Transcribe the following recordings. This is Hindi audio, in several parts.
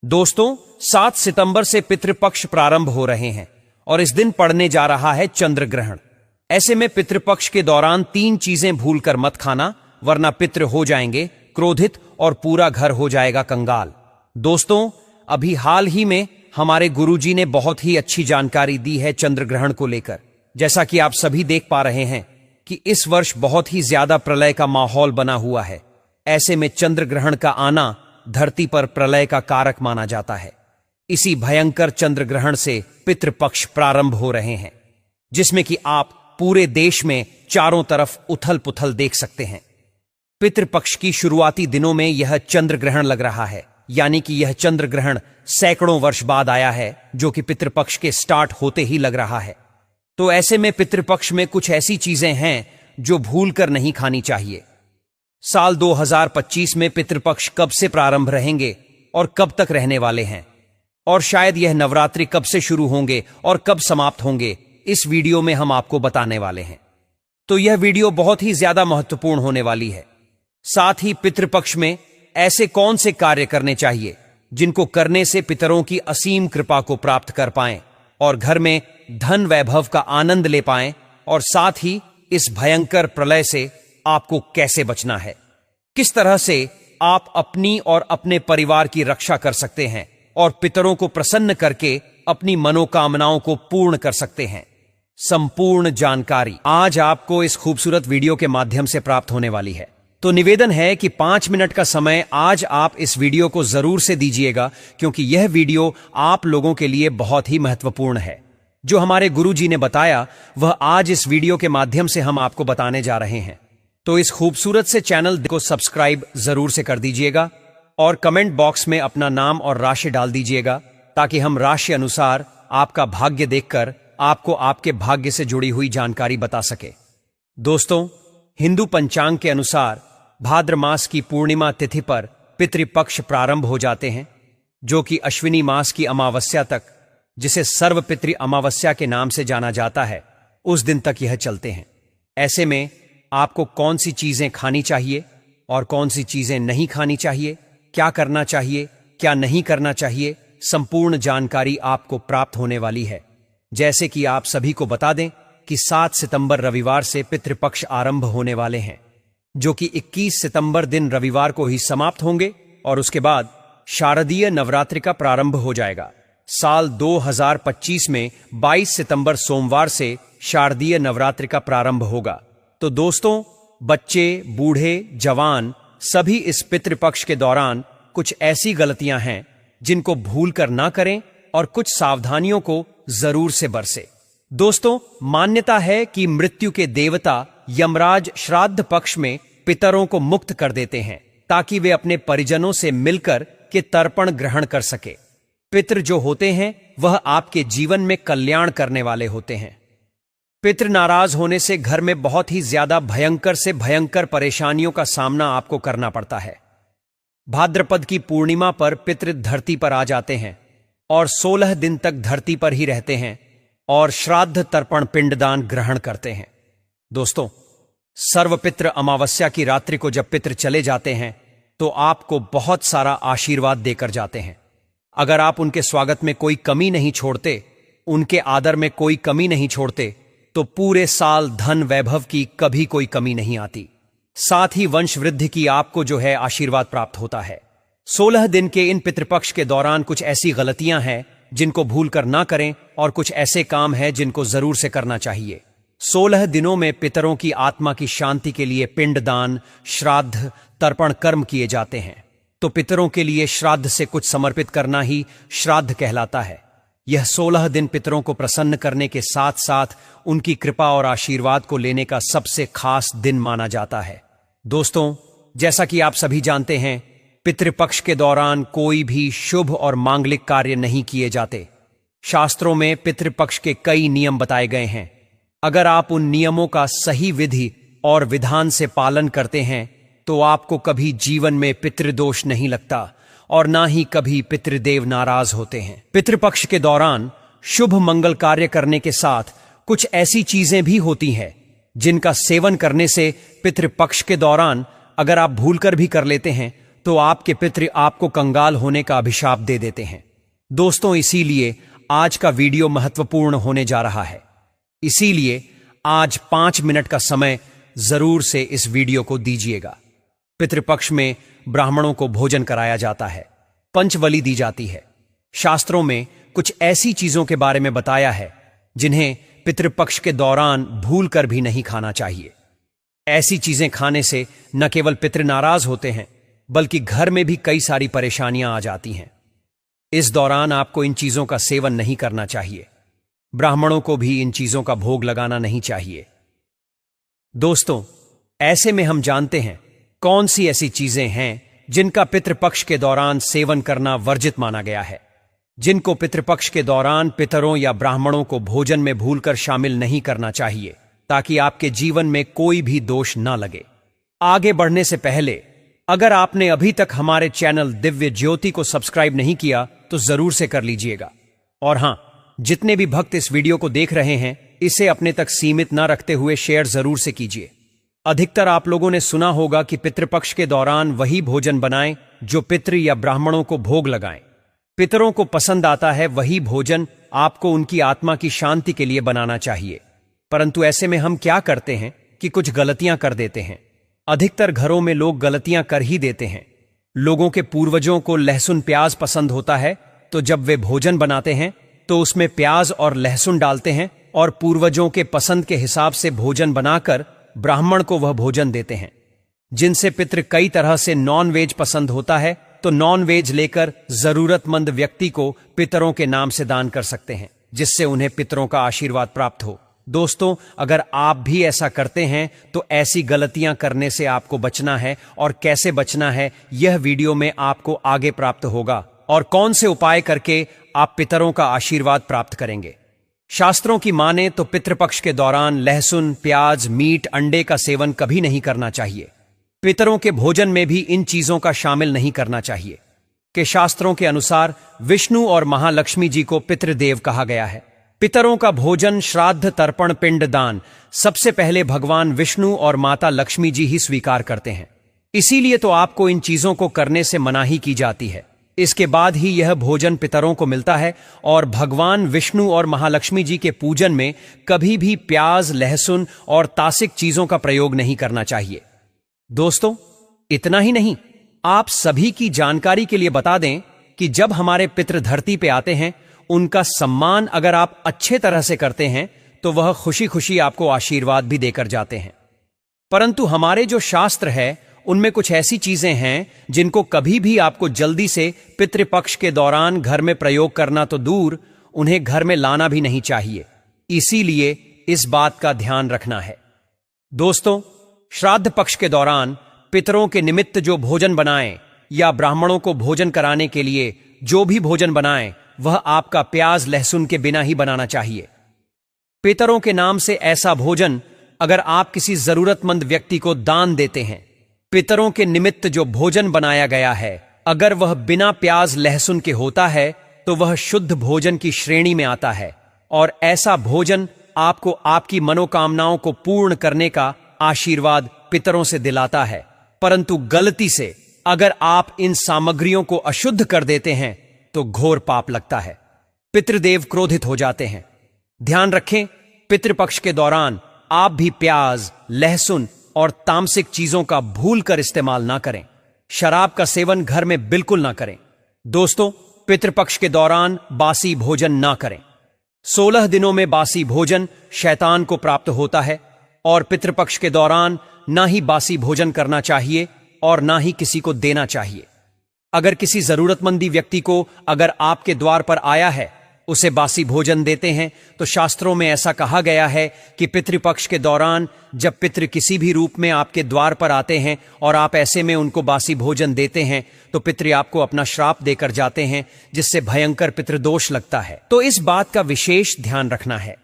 दोस्तों, 7 सितंबर से पितृपक्ष प्रारंभ हो रहे हैं और इस दिन पड़ने जा रहा है चंद्र ग्रहण। ऐसे में पितृपक्ष के दौरान 3 चीजें भूलकर मत खाना, वरना पितृ हो जाएंगे क्रोधित और पूरा घर हो जाएगा कंगाल। दोस्तों, अभी हाल ही में हमारे गुरुजी ने बहुत ही अच्छी जानकारी दी है चंद्र ग्रहण को लेकर। जैसा कि आप सभी देख पा रहे हैं कि इस वर्ष बहुत ही ज्यादा प्रलय का माहौल बना हुआ है। ऐसे में चंद्र ग्रहण का आना धरती पर प्रलय का कारक माना जाता है। इसी भयंकर चंद्र ग्रहण से पितृपक्ष प्रारंभ हो रहे हैं, जिसमें कि आप पूरे देश में चारों तरफ उथल पुथल देख सकते हैं। पितृपक्ष की शुरुआती दिनों में यह चंद्र ग्रहण लग रहा है, यानी कि यह चंद्र ग्रहण सैकड़ों वर्ष बाद आया है, जो कि पितृपक्ष के स्टार्ट होते ही लग रहा है। तो ऐसे में पितृपक्ष में कुछ ऐसी चीजें हैं जो भूलकर नहीं खानी चाहिए। साल 2025 में पितृपक्ष कब से प्रारंभ रहेंगे और कब तक रहने वाले हैं, और शायद यह नवरात्रि कब से शुरू होंगे और कब समाप्त होंगे, इस वीडियो में हम आपको बताने वाले हैं। तो यह वीडियो बहुत ही ज्यादा महत्वपूर्ण होने वाली है। साथ ही पितृपक्ष में ऐसे कौन से कार्य करने चाहिए जिनको करने से पितरों की असीम कृपा को प्राप्त कर पाएं और घर में धन वैभव का आनंद ले पाएं, और साथ ही इस भयंकर प्रलय से आपको कैसे बचना है, किस तरह से आप अपनी और अपने परिवार की रक्षा कर सकते हैं और पितरों को प्रसन्न करके अपनी मनोकामनाओं को पूर्ण कर सकते हैं। संपूर्ण जानकारी आज आपको इस खूबसूरत वीडियो के माध्यम से प्राप्त होने वाली है। तो निवेदन है कि 5 मिनट का समय आज आप इस वीडियो को जरूर से दीजिएगा, क्योंकि यह वीडियो आप लोगों के लिए बहुत ही महत्वपूर्ण है। जो हमारे गुरुजी ने बताया वह आज इस वीडियो के माध्यम से हम आपको बताने जा रहे हैं। तो इस खूबसूरत से चैनल को सब्सक्राइब जरूर से कर दीजिएगा और कमेंट बॉक्स में अपना नाम और राशि डाल दीजिएगा, ताकि हम राशि अनुसार आपका भाग्य देखकर आपको आपके भाग्य से जुड़ी हुई जानकारी बता सके। दोस्तों, हिंदू पंचांग के अनुसार भाद्र मास की पूर्णिमा तिथि पर पितृपक्ष प्रारंभ हो जाते हैं, जो कि अश्विनी मास की अमावस्या तक, जिसे सर्वपितृ अमावस्या के नाम से जाना जाता है, उस दिन तक यह चलते हैं। ऐसे में आपको कौन सी चीजें खानी चाहिए और कौन सी चीजें नहीं खानी चाहिए, क्या करना चाहिए, क्या नहीं करना चाहिए, संपूर्ण जानकारी आपको प्राप्त होने वाली है। जैसे कि आप सभी को बता दें कि 7 सितंबर रविवार से पितृपक्ष आरंभ होने वाले हैं, जो कि 21 सितंबर दिन रविवार को ही समाप्त होंगे, और उसके बाद शारदीय नवरात्रि का प्रारंभ हो जाएगा। साल 2025 में 22 सितंबर सोमवार से शारदीय नवरात्रि का प्रारंभ होगा। तो दोस्तों, बच्चे, बूढ़े, जवान सभी इस पितृपक्ष के दौरान कुछ ऐसी गलतियां हैं जिनको भूलकर ना करें और कुछ सावधानियों को जरूर से बरसे। दोस्तों, मान्यता है कि मृत्यु के देवता यमराज श्राद्ध पक्ष में पितरों को मुक्त कर देते हैं, ताकि वे अपने परिजनों से मिलकर के तर्पण ग्रहण कर सके। पितृ जो होते हैं वह आपके जीवन में कल्याण करने वाले होते हैं। पितृ नाराज होने से घर में बहुत ही ज्यादा भयंकर से भयंकर परेशानियों का सामना आपको करना पड़ता है। भाद्रपद की पूर्णिमा पर पितृ धरती पर आ जाते हैं और 16 दिन तक धरती पर ही रहते हैं और श्राद्ध तर्पण पिंडदान ग्रहण करते हैं। दोस्तों, सर्वपितृ अमावस्या की रात्रि को जब पितृ चले जाते हैं तो आपको बहुत सारा आशीर्वाद देकर जाते हैं। अगर आप उनके स्वागत में कोई कमी नहीं छोड़ते, उनके आदर में कोई कमी नहीं छोड़ते, तो पूरे साल धन वैभव की कभी कोई कमी नहीं आती। साथ ही वंश वृद्धि की आपको जो है आशीर्वाद प्राप्त होता है। 16 दिन के इन पितृपक्ष के दौरान कुछ ऐसी गलतियां हैं जिनको भूल कर ना करें, और कुछ ऐसे काम हैं जिनको जरूर से करना चाहिए। 16 दिनों में पितरों की आत्मा की शांति के लिए पिंडदान, श्राद्ध, तर्पण कर्म किए जाते हैं। तो पितरों के लिए श्राद्ध से कुछ समर्पित करना ही श्राद्ध कहलाता है। यह 16 दिन पितरों को प्रसन्न करने के साथ साथ उनकी कृपा और आशीर्वाद को लेने का सबसे खास दिन माना जाता है। दोस्तों, जैसा कि आप सभी जानते हैं, पितृपक्ष के दौरान कोई भी शुभ और मांगलिक कार्य नहीं किए जाते। शास्त्रों में पितृपक्ष के कई नियम बताए गए हैं। अगर आप उन नियमों का सही विधि और विधान से पालन करते हैं तो आपको कभी जीवन में पितृदोष नहीं लगता और ना ही कभी पितृदेव नाराज होते हैं। पितृपक्ष के दौरान शुभ मंगल कार्य करने के साथ कुछ ऐसी चीजें भी होती हैं जिनका सेवन करने से पितृपक्ष के दौरान अगर आप भूलकर भी कर लेते हैं तो आपके पितृ आपको कंगाल होने का अभिशाप दे देते हैं। दोस्तों, इसीलिए आज का वीडियो महत्वपूर्ण होने जा रहा है। इसीलिए आज 5 मिनट का समय जरूर से इस वीडियो को दीजिएगा। पितृपक्ष में ब्राह्मणों को भोजन कराया जाता है, पंचबलि दी जाती है। शास्त्रों में कुछ ऐसी चीजों के बारे में बताया है जिन्हें पितृपक्ष के दौरान भूल कर भी नहीं खाना चाहिए। ऐसी चीजें खाने से न केवल पितृ नाराज होते हैं, बल्कि घर में भी कई सारी परेशानियां आ जाती हैं। इस दौरान आपको इन चीजों का सेवन नहीं करना चाहिए। ब्राह्मणों को भी इन चीजों का भोग लगाना नहीं चाहिए। दोस्तों, ऐसे में हम जानते हैं कौन सी ऐसी चीजें हैं जिनका पितृपक्ष के दौरान सेवन करना वर्जित माना गया है, जिनको पितृपक्ष के दौरान पितरों या ब्राह्मणों को भोजन में भूलकर शामिल नहीं करना चाहिए, ताकि आपके जीवन में कोई भी दोष ना लगे। आगे बढ़ने से पहले अगर आपने अभी तक हमारे चैनल दिव्य ज्योति को सब्सक्राइब नहीं किया तो जरूर से कर लीजिएगा। और हां, जितने भी भक्त इस वीडियो को देख रहे हैं, इसे अपने तक सीमित न रखते हुए शेयर जरूर से कीजिए। अधिकतर आप लोगों ने सुना होगा कि पितृपक्ष के दौरान वही भोजन बनाएं जो पितृ या ब्राह्मणों को भोग लगाएं। पितरों को पसंद आता है वही भोजन आपको उनकी आत्मा की शांति के लिए बनाना चाहिए। परंतु ऐसे में हम क्या करते हैं कि कुछ गलतियां कर देते हैं। अधिकतर घरों में लोग गलतियां कर ही देते हैं। लोगों के पूर्वजों को लहसुन प्याज पसंद होता है, तो जब वे भोजन बनाते हैं तो उसमें प्याज और लहसुन डालते हैं और पूर्वजों के पसंद के हिसाब से भोजन बनाकर ब्राह्मण को वह भोजन देते हैं। जिनसे पितृ कई तरह से नॉन वेज पसंद होता है, तो नॉन वेज लेकर जरूरतमंद व्यक्ति को पितरों के नाम से दान कर सकते हैं, जिससे उन्हें पितरों का आशीर्वाद प्राप्त हो। दोस्तों, अगर आप भी ऐसा करते हैं तो ऐसी गलतियां करने से आपको बचना है, और कैसे बचना है यह वीडियो में आपको आगे प्राप्त होगा, और कौन से उपाय करके आप पितरों का आशीर्वाद प्राप्त करेंगे। शास्त्रों की माने तो पितृपक्ष के दौरान लहसुन, प्याज, मीट, अंडे का सेवन कभी नहीं करना चाहिए। पितरों के भोजन में भी इन चीजों का शामिल नहीं करना चाहिए। कि शास्त्रों के अनुसार विष्णु और महालक्ष्मी जी को पितृदेव कहा गया है। पितरों का भोजन, श्राद्ध, तर्पण, पिंड दान सबसे पहले भगवान विष्णु और माता लक्ष्मी जी ही स्वीकार करते हैं। इसीलिए तो आपको इन चीजों को करने से मनाही की जाती है। इसके बाद ही यह भोजन पितरों को मिलता है, और भगवान विष्णु और महालक्ष्मी जी के पूजन में कभी भी प्याज, लहसुन और तासिक चीजों का प्रयोग नहीं करना चाहिए। दोस्तों, इतना ही नहीं, आप सभी की जानकारी के लिए बता दें कि जब हमारे पितृ धरती पे आते हैं, उनका सम्मान अगर आप अच्छे तरह से करते हैं तो वह खुशी खुशी आपको आशीर्वाद भी देकर जाते हैं। परंतु हमारे जो शास्त्र है उनमें कुछ ऐसी चीजें हैं जिनको कभी भी आपको जल्दी से पितृपक्ष के दौरान घर में प्रयोग करना तो दूर, उन्हें घर में लाना भी नहीं चाहिए। इसीलिए इस बात का ध्यान रखना है। दोस्तों, श्राद्ध पक्ष के दौरान पितरों के निमित्त जो भोजन बनाएं या ब्राह्मणों को भोजन कराने के लिए जो भी भोजन बनाएं, वह आपका प्याज, लहसुन के बिना ही बनाना चाहिए। पितरों के नाम से ऐसा भोजन अगर आप किसी जरूरतमंद व्यक्ति को दान देते हैं, पितरों के निमित्त जो भोजन बनाया गया है, अगर वह बिना प्याज लहसुन के होता है तो वह शुद्ध भोजन की श्रेणी में आता है, और ऐसा भोजन आपको आपकी मनोकामनाओं को पूर्ण करने का आशीर्वाद पितरों से दिलाता है। परंतु गलती से अगर आप इन सामग्रियों को अशुद्ध कर देते हैं तो घोर पाप लगता है। पितृदेव क्रोधित हो जाते हैं। ध्यान रखें, पितृपक्ष के दौरान आप भी प्याज, लहसुन और तामसिक चीजों का भूलकर इस्तेमाल ना करें। शराब का सेवन घर में बिल्कुल ना करें। दोस्तों, पितृपक्ष के दौरान बासी भोजन ना करें। 16 दिनों में बासी भोजन शैतान को प्राप्त होता है, और पितृपक्ष के दौरान ना ही बासी भोजन करना चाहिए और ना ही किसी को देना चाहिए। अगर किसी जरूरतमंदी व्यक्ति को अगर आपके द्वार पर आया है, उसे बासी भोजन देते हैं, तो शास्त्रों में ऐसा कहा गया है कि पितृपक्ष के दौरान जब पितृ किसी भी रूप में आपके द्वार पर आते हैं और आप ऐसे में उनको बासी भोजन देते हैं, तो पितृ आपको अपना श्राप देकर जाते हैं, जिससे भयंकर पितृदोष लगता है। तो इस बात का विशेष ध्यान रखना है।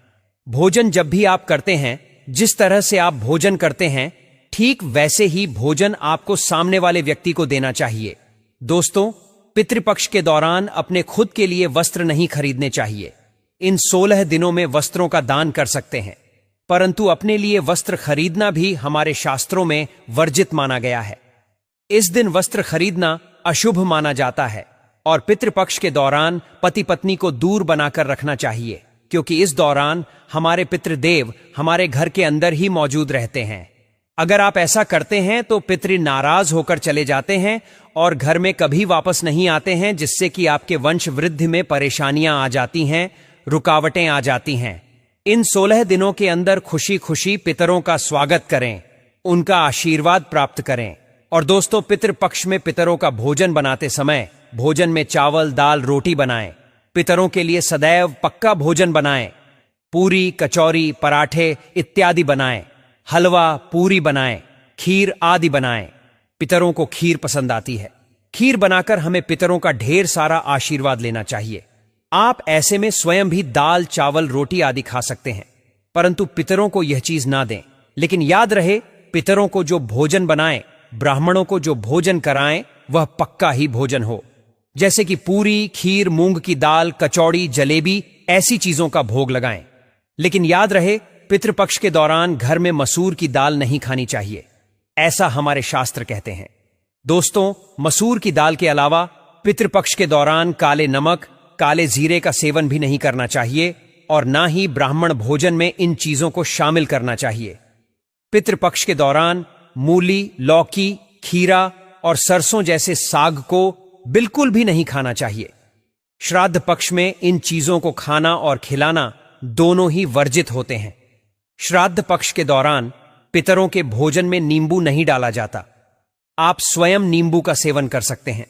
भोजन जब भी आप करते हैं, जिस तरह से आप भोजन करते हैं, ठीक वैसे ही भोजन आपको सामने वाले व्यक्ति को देना चाहिए। दोस्तों, पितृपक्ष के दौरान अपने खुद के लिए वस्त्र नहीं खरीदने चाहिए। इन 16 दिनों में वस्त्रों का दान कर सकते हैं, परंतु अपने लिए वस्त्र खरीदना भी हमारे शास्त्रों में वर्जित माना गया है। इस दिन वस्त्र खरीदना अशुभ माना जाता है और पितृपक्ष के दौरान पति पत्नी को दूर बनाकर रखना चाहिए, क्योंकि इस दौरान हमारे पितृदेव हमारे घर के अंदर ही मौजूद रहते हैं। अगर आप ऐसा करते हैं तो पितृ नाराज होकर चले जाते हैं और घर में कभी वापस नहीं आते हैं, जिससे कि आपके वंश वृद्धि में परेशानियां आ जाती हैं, रुकावटें आ जाती हैं। इन 16 दिनों के अंदर खुशी खुशी पितरों का स्वागत करें, उनका आशीर्वाद प्राप्त करें। और दोस्तों, पितृपक्ष में पितरों का भोजन बनाते समय भोजन में चावल, दाल, रोटी बनाएं। पितरों के लिए सदैव पक्का भोजन बनाएं। पूरी, कचौरी, पराठे इत्यादि बनाएं। हलवा, पूरी बनाएं, खीर आदि बनाएं। पितरों को खीर पसंद आती है। खीर बनाकर हमें पितरों का ढेर सारा आशीर्वाद लेना चाहिए। आप ऐसे में स्वयं भी दाल, चावल, रोटी आदि खा सकते हैं, परंतु पितरों को यह चीज ना दें। लेकिन याद रहे, पितरों को जो भोजन बनाएं, ब्राह्मणों को जो भोजन कराएं, वह पक्का ही भोजन हो, जैसे कि पूरी, खीर, मूंग की दाल, कचौड़ी, जलेबी, ऐसी चीजों का भोग लगाएं। लेकिन याद रहे, पितृपक्ष के दौरान घर में मसूर की दाल नहीं खानी चाहिए, ऐसा हमारे शास्त्र कहते हैं। दोस्तों, मसूर की दाल के अलावा पितृपक्ष के दौरान काले नमक, काले जीरे का सेवन भी नहीं करना चाहिए और ना ही ब्राह्मण भोजन में इन चीजों को शामिल करना चाहिए। पितृपक्ष के दौरान मूली, लौकी, खीरा और सरसों जैसे साग को बिल्कुल भी नहीं खाना चाहिए। श्राद्ध पक्ष में इन चीजों को खाना और खिलाना दोनों ही वर्जित होते हैं। श्राद्ध पक्ष के दौरान पितरों के भोजन में नींबू नहीं डाला जाता। आप स्वयं नींबू का सेवन कर सकते हैं,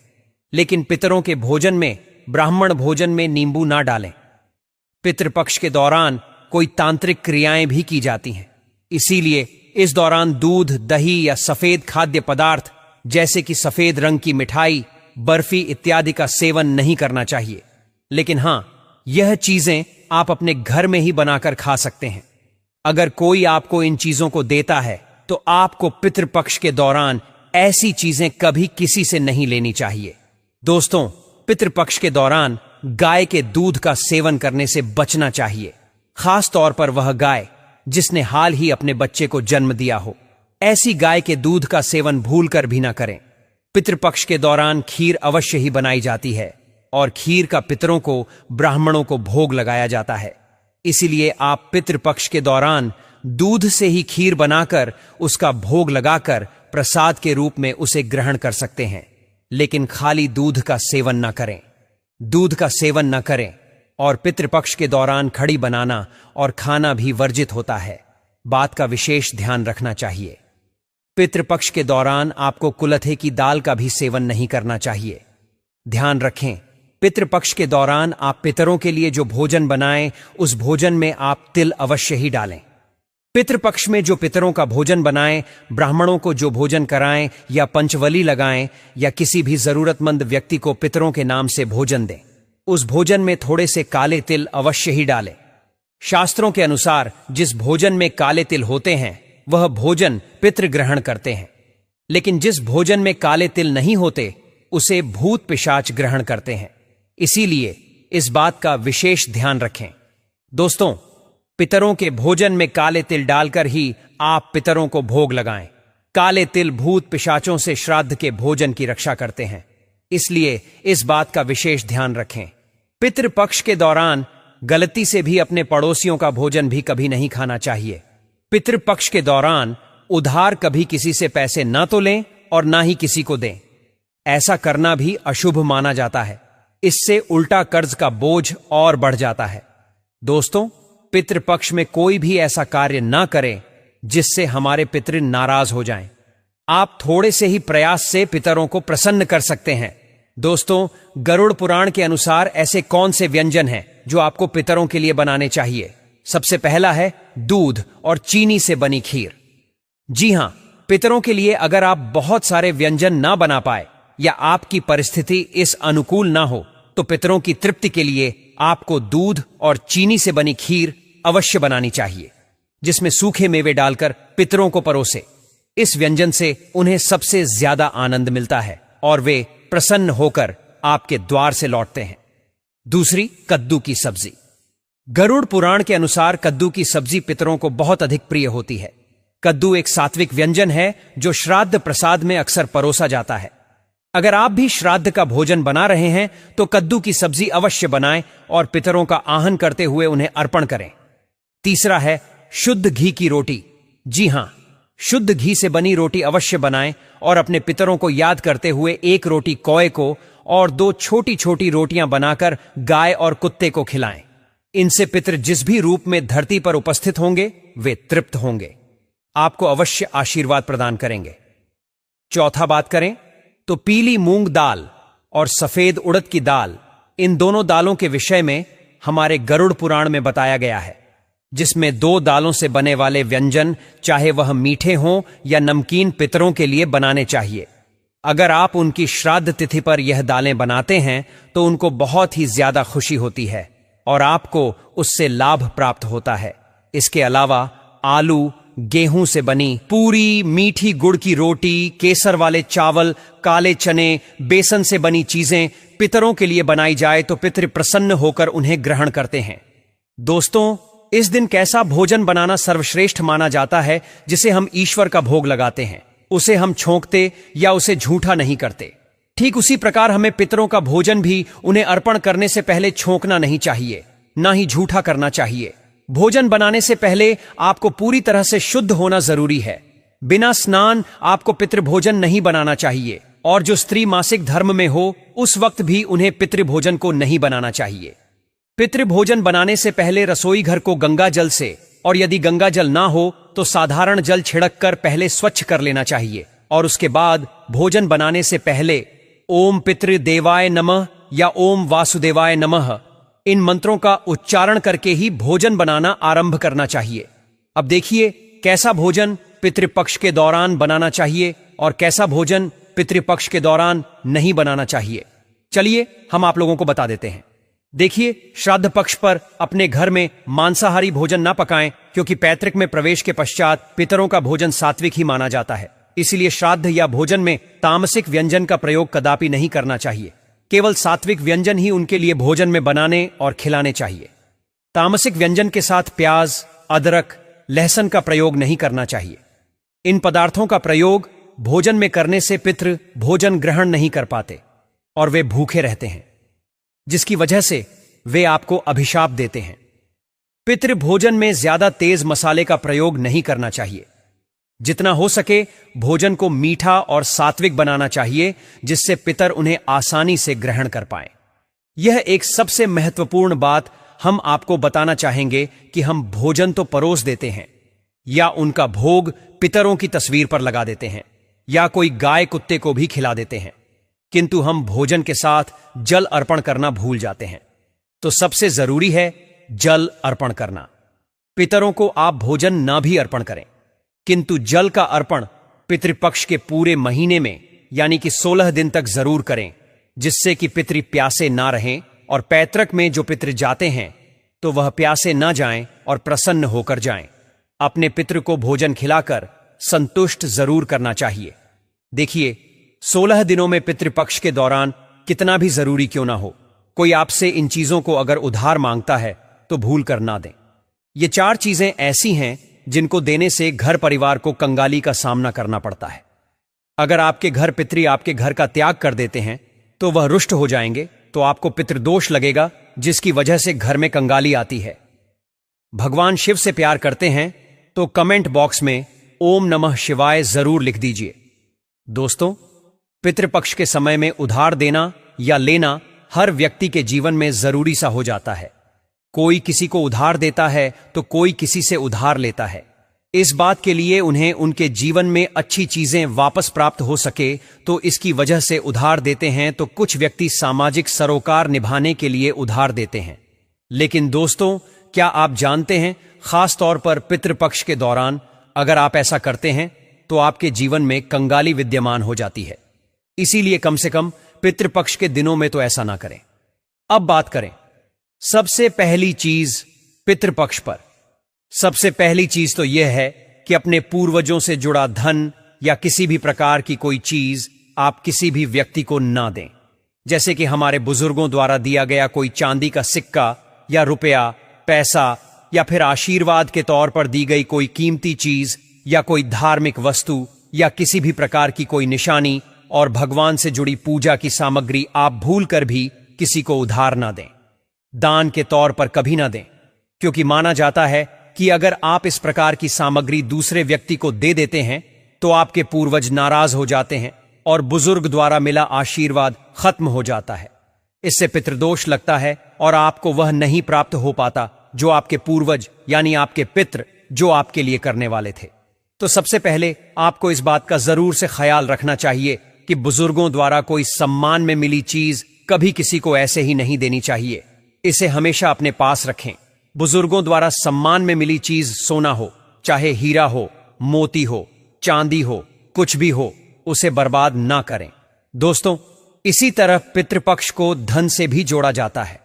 लेकिन पितरों के भोजन में, ब्राह्मण भोजन में नींबू ना डालें। पितृपक्ष के दौरान कोई तांत्रिक क्रियाएं भी की जाती हैं, इसीलिए इस दौरान दूध, दही या सफेद खाद्य पदार्थ जैसे कि सफेद रंग की मिठाई, बर्फी इत्यादि का सेवन नहीं करना चाहिए। लेकिन हां, यह चीजें आप अपने घर में ही बनाकर खा सकते हैं। अगर कोई आपको इन चीजों को देता है तो आपको पितृपक्ष के दौरान ऐसी चीजें कभी किसी से नहीं लेनी चाहिए। दोस्तों, पितृपक्ष के दौरान गाय के दूध का सेवन करने से बचना चाहिए, खास तौर पर वह गाय जिसने हाल ही अपने बच्चे को जन्म दिया हो। ऐसी गाय के दूध का सेवन भूलकर भी ना करें। पितृपक्ष के दौरान खीर अवश्य ही बनाई जाती है और खीर का पितरों को, ब्राह्मणों को भोग लगाया जाता है। इसीलिए आप पितृपक्ष के दौरान दूध से ही खीर बनाकर उसका भोग लगाकर प्रसाद के रूप में उसे ग्रहण कर सकते हैं। लेकिन खाली दूध का सेवन न करें, दूध का सेवन न करें और पितृपक्ष के दौरान खड़ी बनाना और खाना भी वर्जित होता है। बात का विशेष ध्यान रखना चाहिए। पितृपक्ष के दौरान आपको कुलथे की दाल का भी सेवन नहीं करना चाहिए। ध्यान रखें, पितृपक्ष के दौरान आप पितरों के लिए जो भोजन बनाएं, उस भोजन में आप तिल अवश्य ही डालें। पितृपक्ष में जो पितरों का भोजन बनाएं, ब्राह्मणों को जो भोजन कराएं या पंचवली लगाएं या किसी भी जरूरतमंद व्यक्ति को पितरों के नाम से भोजन दें, उस भोजन में थोड़े से काले तिल अवश्य ही डालें। शास्त्रों के अनुसार जिस भोजन में काले तिल होते हैं वह भोजन पितृ ग्रहण करते हैं, लेकिन जिस भोजन में काले तिल नहीं होते उसे भूत पिशाच ग्रहण करते हैं। इसीलिए इस बात का विशेष ध्यान रखें। दोस्तों, पितरों के भोजन में काले तिल डालकर ही आप पितरों को भोग लगाएं। काले तिल भूत पिशाचों से श्राद्ध के भोजन की रक्षा करते हैं, इसलिए इस बात का विशेष ध्यान रखें। पितृपक्ष के दौरान गलती से भी अपने पड़ोसियों का भोजन भी कभी नहीं खाना चाहिए। पितृपक्ष के दौरान उधार कभी किसी से पैसे ना तो लें और ना ही किसी को दें। ऐसा करना भी अशुभ माना जाता है। इससे उल्टा कर्ज का बोझ और बढ़ जाता है। दोस्तों, पितृपक्ष में कोई भी ऐसा कार्य ना करें जिससे हमारे पितृ नाराज हो जाएं। आप थोड़े से ही प्रयास से पितरों को प्रसन्न कर सकते हैं। दोस्तों, गरुड़ पुराण के अनुसार ऐसे कौन से व्यंजन हैं जो आपको पितरों के लिए बनाने चाहिए? सबसे पहला है दूध और चीनी से बनी खीर। जी हां, पितरों के लिए अगर आप बहुत सारे व्यंजन ना बना पाए या आपकी परिस्थिति इस अनुकूल ना हो, तो पितरों की तृप्ति के लिए आपको दूध और चीनी से बनी खीर अवश्य बनानी चाहिए, जिसमें सूखे मेवे डालकर पितरों को परोसे। इस व्यंजन से उन्हें सबसे ज्यादा आनंद मिलता है और वे प्रसन्न होकर आपके द्वार से लौटते हैं। दूसरी, कद्दू की सब्जी। गरुड़ पुराण के अनुसार कद्दू की सब्जी पितरों को बहुत अधिक प्रिय होती है। कद्दू एक सात्विक व्यंजन है जो श्राद्ध प्रसाद में अक्सर परोसा जाता है। अगर आप भी श्राद्ध का भोजन बना रहे हैं तो कद्दू की सब्जी अवश्य बनाएं और पितरों का आहन करते हुए उन्हें अर्पण करें। तीसरा है शुद्ध घी की रोटी। जी हां, शुद्ध घी से बनी रोटी अवश्य बनाएं और अपने पितरों को याद करते हुए एक रोटी कौए को और 2 छोटी छोटी रोटियां बनाकर गाय और कुत्ते को खिलाएं। इनसे पितर जिस भी रूप में धरती पर उपस्थित होंगे वे तृप्त होंगे, आपको अवश्य आशीर्वाद प्रदान करेंगे। चौथा बात करें तो पीली मूंग दाल और सफेद उड़द की दाल, इन दोनों दालों के विषय में हमारे गरुड़ पुराण में बताया गया है, जिसमें 2 दालों से बने वाले व्यंजन चाहे वह मीठे हों या नमकीन पितरों के लिए बनाने चाहिए। अगर आप उनकी श्राद्ध तिथि पर यह दालें बनाते हैं तो उनको बहुत ही ज्यादा खुशी होती है और आपको उससे लाभ प्राप्त होता है। इसके अलावा आलू, गेहूं से बनी पूरी, मीठी गुड़ की रोटी, केसर वाले चावल, काले चने, बेसन से बनी चीजें पितरों के लिए बनाई जाए तो पितृ प्रसन्न होकर उन्हें ग्रहण करते हैं। दोस्तों, इस दिन कैसा भोजन बनाना सर्वश्रेष्ठ माना जाता है जिसे हम ईश्वर का भोग लगाते हैं, उसे हम छोंकते या उसे झूठा नहीं करते। ठीक उसी प्रकार हमें पितरों का भोजन भी उन्हें अर्पण करने से पहले छोंकना नहीं चाहिए, ना ही झूठा करना चाहिए। भोजन बनाने से पहले आपको पूरी तरह से शुद्ध होना जरूरी है। बिना स्नान आपको पितृभोजन नहीं बनाना चाहिए और जो स्त्री मासिक धर्म में हो उस वक्त भी उन्हें पितृभोजन को नहीं बनाना चाहिए। पितृभोजन बनाने से पहले रसोई घर को गंगा जल से, और यदि गंगा जल ना हो तो साधारण जल छिड़क कर पहले स्वच्छ कर लेना चाहिए और उसके बाद भोजन बनाने से पहले ओम पितृदेवाय नमः या ओम वासुदेवाय नमः, इन मंत्रों का उच्चारण करके ही भोजन बनाना आरंभ करना चाहिए। अब देखिए कैसा भोजन पितृपक्ष के दौरान बनाना चाहिए और कैसा भोजन पितृपक्ष के दौरान नहीं बनाना चाहिए। चलिए हम आप लोगों को बता देते हैं। देखिए, श्राद्ध पक्ष पर अपने घर में मांसाहारी भोजन ना पकाएं, क्योंकि पैतृक में प्रवेश के पश्चात पितरों का भोजन सात्विक ही माना जाता है। इसलिए श्राद्ध या भोजन में तामसिक व्यंजन का प्रयोग कदापि नहीं करना चाहिए। केवल सात्विक व्यंजन ही उनके लिए भोजन में बनाने और खिलाने चाहिए। तामसिक व्यंजन के साथ प्याज, अदरक, लहसुन का प्रयोग नहीं करना चाहिए। इन पदार्थों का प्रयोग भोजन में करने से पितृ भोजन ग्रहण नहीं कर पाते और वे भूखे रहते हैं, जिसकी वजह से वे आपको अभिशाप देते हैं। पितृ भोजन में ज्यादा तेज मसाले का प्रयोग नहीं करना चाहिए। जितना हो सके भोजन को मीठा और सात्विक बनाना चाहिए, जिससे पितर उन्हें आसानी से ग्रहण कर पाएं। यह एक सबसे महत्वपूर्ण बात हम आपको बताना चाहेंगे कि हम भोजन तो परोस देते हैं या उनका भोग पितरों की तस्वीर पर लगा देते हैं या कोई गाय कुत्ते को भी खिला देते हैं, किंतु हम भोजन के साथ जल अर्पण करना भूल जाते हैं। तो सबसे जरूरी है जल अर्पण करना। पितरों को आप भोजन ना भी अर्पण करें, किंतु जल का अर्पण पितृपक्ष के पूरे महीने में यानी कि 16 दिन तक जरूर करें, जिससे कि पितृ प्यासे ना रहें और पैतृक में जो पितृ जाते हैं तो वह प्यासे ना जाएं और प्रसन्न होकर जाएं। अपने पितृ को भोजन खिलाकर संतुष्ट जरूर करना चाहिए। देखिए, 16 दिनों में पितृपक्ष के दौरान कितना भी जरूरी क्यों ना हो, कोई आपसे इन चीजों को अगर उधार मांगता है तो भूल कर ना दें। ये 4 चीजें ऐसी हैं जिनको देने से घर परिवार को कंगाली का सामना करना पड़ता है। अगर आपके घर पितृ आपके घर का त्याग कर देते हैं तो वह रुष्ट हो जाएंगे, तो आपको पितृदोष लगेगा, जिसकी वजह से घर में कंगाली आती है। भगवान शिव से प्यार करते हैं तो कमेंट बॉक्स में ओम नमः शिवाय जरूर लिख दीजिए। दोस्तों, पितृपक्ष के समय में उधार देना या लेना हर व्यक्ति के जीवन में जरूरी सा हो जाता है। कोई किसी को उधार देता है तो कोई किसी से उधार लेता है। इस बात के लिए उन्हें उनके जीवन में अच्छी चीजें वापस प्राप्त हो सके तो इसकी वजह से उधार देते हैं। तो कुछ व्यक्ति सामाजिक सरोकार निभाने के लिए उधार देते हैं। लेकिन दोस्तों, क्या आप जानते हैं, खास तौर पर पितृपक्ष के दौरान अगर आप ऐसा करते हैं तो आपके जीवन में कंगाली विद्यमान हो जाती है। इसीलिए कम से कम पितृपक्ष के दिनों में तो ऐसा ना करें। अब बात करें सबसे पहली चीज पितृपक्ष पर। सबसे पहली चीज तो यह है कि अपने पूर्वजों से जुड़ा धन या किसी भी प्रकार की कोई चीज आप किसी भी व्यक्ति को ना दें। जैसे कि हमारे बुजुर्गों द्वारा दिया गया कोई चांदी का सिक्का या रुपया, पैसा या फिर आशीर्वाद के तौर पर दी गई कोई कीमती चीज या कोई धार्मिक वस्तु या किसी भी प्रकार की कोई निशानी और भगवान से जुड़ी पूजा की सामग्री आप भूल कर भी किसी को उधार ना दें, दान के तौर पर कभी ना दें, क्योंकि माना जाता है कि अगर आप इस प्रकार की सामग्री दूसरे व्यक्ति को दे देते हैं तो आपके पूर्वज नाराज हो जाते हैं और बुजुर्ग द्वारा मिला आशीर्वाद खत्म हो जाता है। इससे पितृदोष लगता है और आपको वह नहीं प्राप्त हो पाता जो आपके पूर्वज यानी आपके पितृ जो आपके लिए करने वाले थे। तो सबसे पहले आपको इस बात का जरूर से ख्याल रखना चाहिए कि बुजुर्गों द्वारा कोई सम्मान में मिली चीज कभी किसी को ऐसे ही नहीं देनी चाहिए। इसे हमेशा अपने पास रखें। बुजुर्गों द्वारा सम्मान में मिली चीज सोना हो, चाहे हीरा हो, मोती हो, चांदी हो, कुछ भी हो, उसे बर्बाद ना करें। दोस्तों, इसी तरह पितृपक्ष को धन से भी जोड़ा जाता है।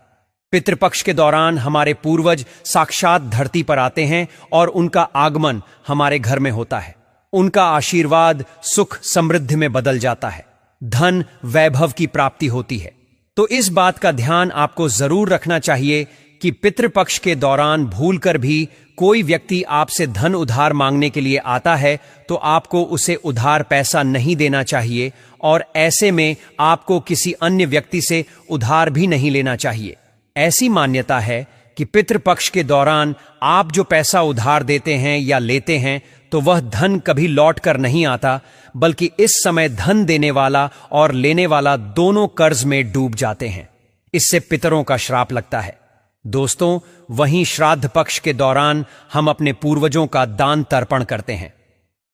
पितृपक्ष के दौरान हमारे पूर्वज साक्षात धरती पर आते हैं और उनका आगमन हमारे घर में होता है। उनका आशीर्वाद सुख समृद्धि में बदल जाता है, धन वैभव की प्राप्ति होती है। तो इस बात का ध्यान आपको जरूर रखना चाहिए कि पितृपक्ष के दौरान भूलकर भी कोई व्यक्ति आपसे धन उधार मांगने के लिए आता है तो आपको उसे उधार पैसा नहीं देना चाहिए और ऐसे में आपको किसी अन्य व्यक्ति से उधार भी नहीं लेना चाहिए। ऐसी मान्यता है कि पितृपक्ष के दौरान आप जो पैसा उधार देते हैं या लेते हैं तो वह धन कभी लौट कर नहीं आता, बल्कि इस समय धन देने वाला और लेने वाला दोनों कर्ज में डूब जाते हैं। इससे पितरों का श्राप लगता है। दोस्तों, वहीं श्राद्ध पक्ष के दौरान हम अपने पूर्वजों का दान तर्पण करते हैं,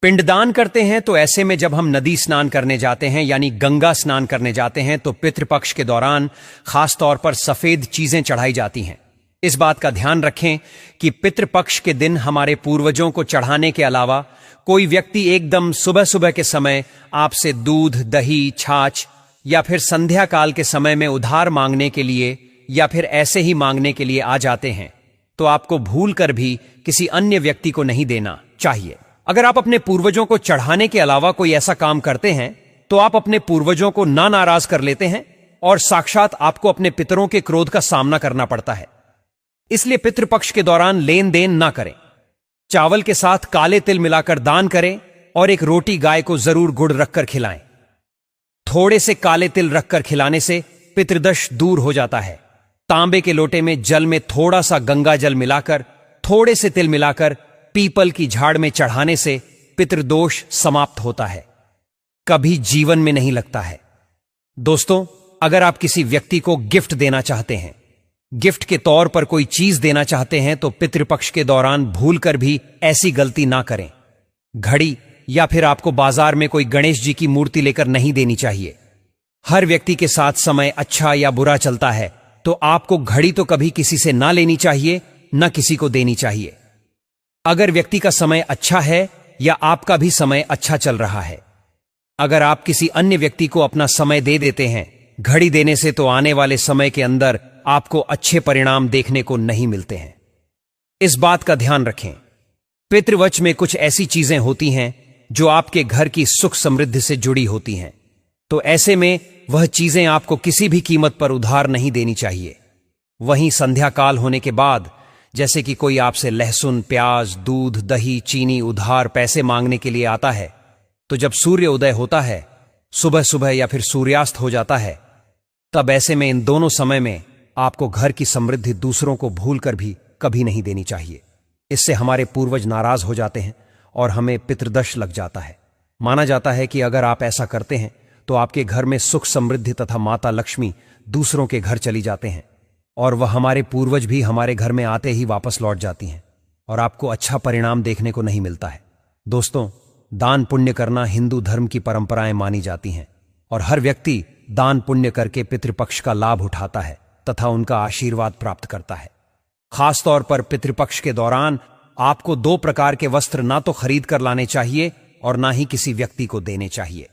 पिंडदान करते हैं। तो ऐसे में जब हम नदी स्नान करने जाते हैं यानी गंगा स्नान करने जाते हैं तो पितृपक्ष के दौरान खास तौर पर सफेद चीजें चढ़ाई जाती हैं। इस बात का ध्यान रखें कि पितृपक्ष के दिन हमारे पूर्वजों को चढ़ाने के अलावा कोई व्यक्ति एकदम सुबह सुबह के समय आपसे दूध, दही, छाछ या फिर संध्या काल के समय में उधार मांगने के लिए या फिर ऐसे ही मांगने के लिए आ जाते हैं तो आपको भूल कर भी किसी अन्य व्यक्ति को नहीं देना चाहिए। अगर आप अपने पूर्वजों को चढ़ाने के अलावा कोई ऐसा काम करते हैं तो आप अपने पूर्वजों को ना नाराज कर लेते हैं और साक्षात आपको अपने पितरों के क्रोध का सामना करना पड़ता है। इसलिए पितृपक्ष के दौरान लेन देन ना करें। चावल के साथ काले तिल मिलाकर दान करें और एक रोटी गाय को जरूर गुड़ रखकर खिलाएं। थोड़े से काले तिल रखकर खिलाने से पितृदोष दूर हो जाता है। तांबे के लोटे में जल में थोड़ा सा गंगा जल मिलाकर थोड़े से तिल मिलाकर पीपल की झाड़ में चढ़ाने से पितृदोष समाप्त होता है, कभी जीवन में नहीं लगता है। दोस्तों, अगर आप किसी व्यक्ति को गिफ्ट देना चाहते हैं, गिफ्ट के तौर पर कोई चीज देना चाहते हैं तो पितृपक्ष के दौरान भूलकर भी ऐसी गलती ना करें। घड़ी या फिर आपको बाजार में कोई गणेश जी की मूर्ति लेकर नहीं देनी चाहिए। हर व्यक्ति के साथ समय अच्छा या बुरा चलता है तो आपको घड़ी तो कभी किसी से ना लेनी चाहिए, ना किसी को देनी चाहिए। अगर व्यक्ति का समय अच्छा है या आपका भी समय अच्छा चल रहा है, अगर आप किसी अन्य व्यक्ति को अपना समय दे देते हैं घड़ी देने से तो आने वाले समय के अंदर आपको अच्छे परिणाम देखने को नहीं मिलते हैं। इस बात का ध्यान रखें। पितृवच में कुछ ऐसी चीजें होती हैं जो आपके घर की सुख समृद्धि से जुड़ी होती हैं, तो ऐसे में वह चीजें आपको किसी भी कीमत पर उधार नहीं देनी चाहिए। वहीं संध्या काल होने के बाद जैसे कि कोई आपसे लहसुन, प्याज, दूध, दही, चीनी उधार पैसे मांगने के लिए आता है तो जब सूर्य उदय होता है, सुबह सुबह या फिर सूर्यास्त हो जाता है, तब ऐसे में इन दोनों समय में आपको घर की समृद्धि दूसरों को भूलकर भी कभी नहीं देनी चाहिए। इससे हमारे पूर्वज नाराज हो जाते हैं और हमें पितृदोष लग जाता है। माना जाता है कि अगर आप ऐसा करते हैं तो आपके घर में सुख समृद्धि तथा माता लक्ष्मी दूसरों के घर चली जाते हैं और वह हमारे पूर्वज भी हमारे घर में आते ही वापस लौट जाती हैं और आपको अच्छा परिणाम देखने को नहीं मिलता है। दोस्तों, दान पुण्य करना हिंदू धर्म की परंपराएं मानी जाती हैं और हर व्यक्ति दान पुण्य करके पितृपक्ष का लाभ उठाता है तथा उनका आशीर्वाद प्राप्त करता है। खासतौर पर पितृपक्ष के दौरान आपको 2 प्रकार के वस्त्र ना तो खरीद कर लाने चाहिए और ना ही किसी व्यक्ति को देने चाहिए।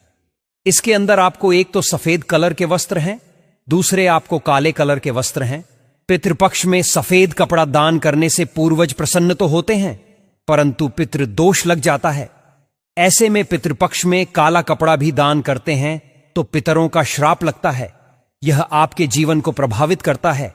इसके अंदर आपको एक तो सफेद कलर के वस्त्र हैं, दूसरे आपको काले कलर के वस्त्र हैं। पितृपक्ष में सफेद कपड़ा दान करने से पूर्वज प्रसन्न तो होते हैं परंतु पितृदोष लग जाता है। ऐसे में पितृपक्ष में काला कपड़ा भी दान करते हैं तो पितरों का श्राप लगता है। यह आपके जीवन को प्रभावित करता है।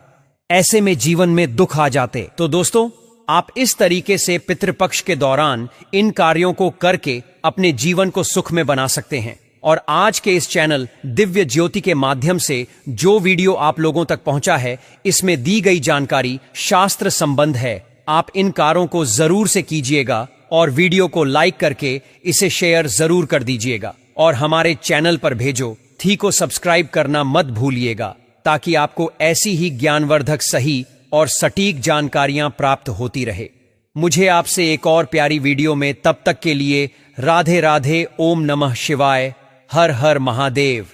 ऐसे में जीवन में दुख आ जाते। तो दोस्तों, आप इस तरीके से पितृपक्ष के दौरान इन कार्यों को करके अपने जीवन को सुख में बना सकते हैं। और आज के इस चैनल दिव्य ज्योति के माध्यम से जो वीडियो आप लोगों तक पहुंचा है, इसमें दी गई जानकारी शास्त्र संबंध है। आप इन कार्यों को जरूर से कीजिएगा और वीडियो को लाइक करके इसे शेयर जरूर कर दीजिएगा और हमारे चैनल पर भेजो थी को सब्सक्राइब करना मत भूलिएगा, ताकि आपको ऐसी ही ज्ञानवर्धक सही और सटीक जानकारियां प्राप्त होती रहे। मुझे आपसे एक और प्यारी वीडियो में तब तक के लिए राधे राधे, ओम नमः शिवाय, हर हर महादेव।